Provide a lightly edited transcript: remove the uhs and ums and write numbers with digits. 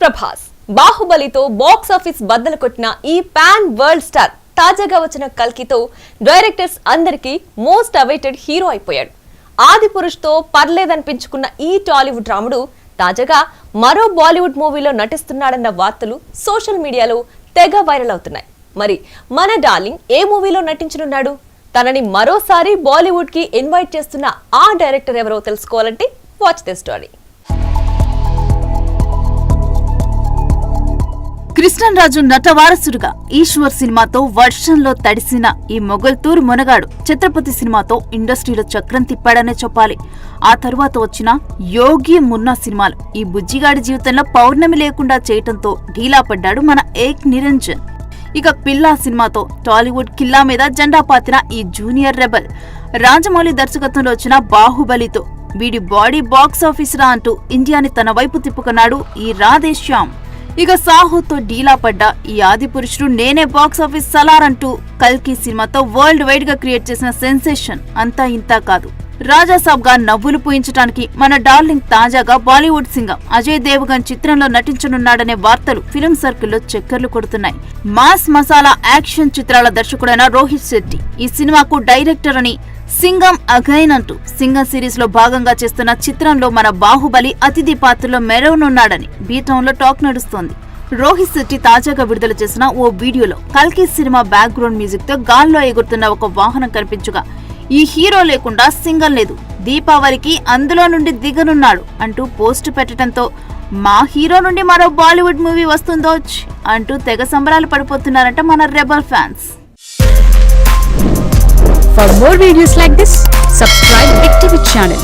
Prabhas బాహుబలితో box office బద్దలు కొట్టిన ఈ పాన్ వరల్డ్ స్టార్ తాజాగా వచ్చిన కల్కితో డైరెక్టర్స్ అందరికీ మోస్ట్ అవైటెడ్ హీరో అయిపోయాడు. ఆది పురుష్ తో పర్లేదనిపించుకున్న ఈ టాలీవుడ్ రాముడు తాజాగా మరో బాలీవుడ్ మూవీలో నటిస్తున్నాడన్న వార్తలు సోషల్ మీడియాలో తెగ వైరల్ అవుతున్నాయి. మరి మన డార్లింగ్ ఏ మూవీలో నటించనున్నాడు? తనని మరోసారి బాలీవుడ్ కి ఇన్వైట్ చేస్తున్న ఆ డైరెక్టర్ ఎవరో తెలుసుకోవాలంటే వాచ్ ది స్టోరీ. కృష్ణరాజు నటవారసుడుగా ఈశ్వర్ సినిమాతో వర్షంలో తడిసిన ఈ మొగల్తూర్ మునగాడు ఛత్రపతి సినిమాతో ఇండస్ట్రీలో చక్రం తిప్పాడనే చెప్పాలి. ఆ తరువాత వచ్చిన యోగి మున్నా సినిమాలు ఈ బుజ్జిగాడి జీవితంలో పౌర్ణమి లేకుండా చేయటంతో ఢీలా పడ్డాడు మన ఏక్ నిరంజన్. ఇక పిల్లా సినిమాతో టాలీవుడ్ కిల్లా మీద జెండా పాతిన ఈ జూనియర్ రెబల్ రాజమౌళి దర్శకత్వంలో వచ్చిన బాహుబలితో వీడి బాడీ బాక్స్ ఆఫీస్ రా అంటూ ఇండియాని తన వైపు తిప్పుకున్నాడు ఈ రాధేశ్యామ్. ఇక సాహోతో డీలా పడ్డ ఈ ఆది పురుషుడు నేనే బాక్స్ ఆఫీస్ సలార్ అంటూ కల్కి సినిమాతో వరల్డ్ వైడ్ గా క్రియేట్ చేసిన సెన్సేషన్ అంతా ఇంతా కాదు. రాజాసాబ్ గా నవ్వులు పూయించడానికి మన డార్లింగ్ తాజాగా బాలీవుడ్ సింగం అజయ్ దేవగన్ చిత్రంలో నటించనున్నాడనే వార్తలు ఫిలిం సర్కిల్లో చక్కర్లు కొడుతున్నాయి. మాస్ మసాలా యాక్షన్ చిత్రాల దర్శకుడైన రోహిత్ శెట్టి ఈ సినిమాకు డైరెక్టర్ అని, సింగం అగైన్ అంటూ సింగం సిరీస్ లో భాగంగా చేస్తున్న చిత్రంలో మన బాహుబలి అతిథి పాత్రలో మెరవనున్నాడని బీటౌన్ లో టాక్ నడుస్తోంది. రోహిత్ శెట్టి తాజాగా విడుదల చేసిన ఓ వీడియోలో కల్కి సినిమా బ్యాక్గ్రౌండ్ మ్యూజిక్ తో గాల్లో ఎగురుతున్న ఒక వాహనం కనిపించగా ఈ హీరో లేకుండా సింగం లేదు, దీపావళికి అందులో నుండి దిగనున్నాడు అంటూ పోస్ట్ పెట్టడంతో మా హీరో నుండి మరో బాలీవుడ్ మూవీ వస్తుందో అంటూ తెగ సంబరాలు పడిపోతున్నారంట మన rebel fans. For more videos like this, subscribe Big TV channel.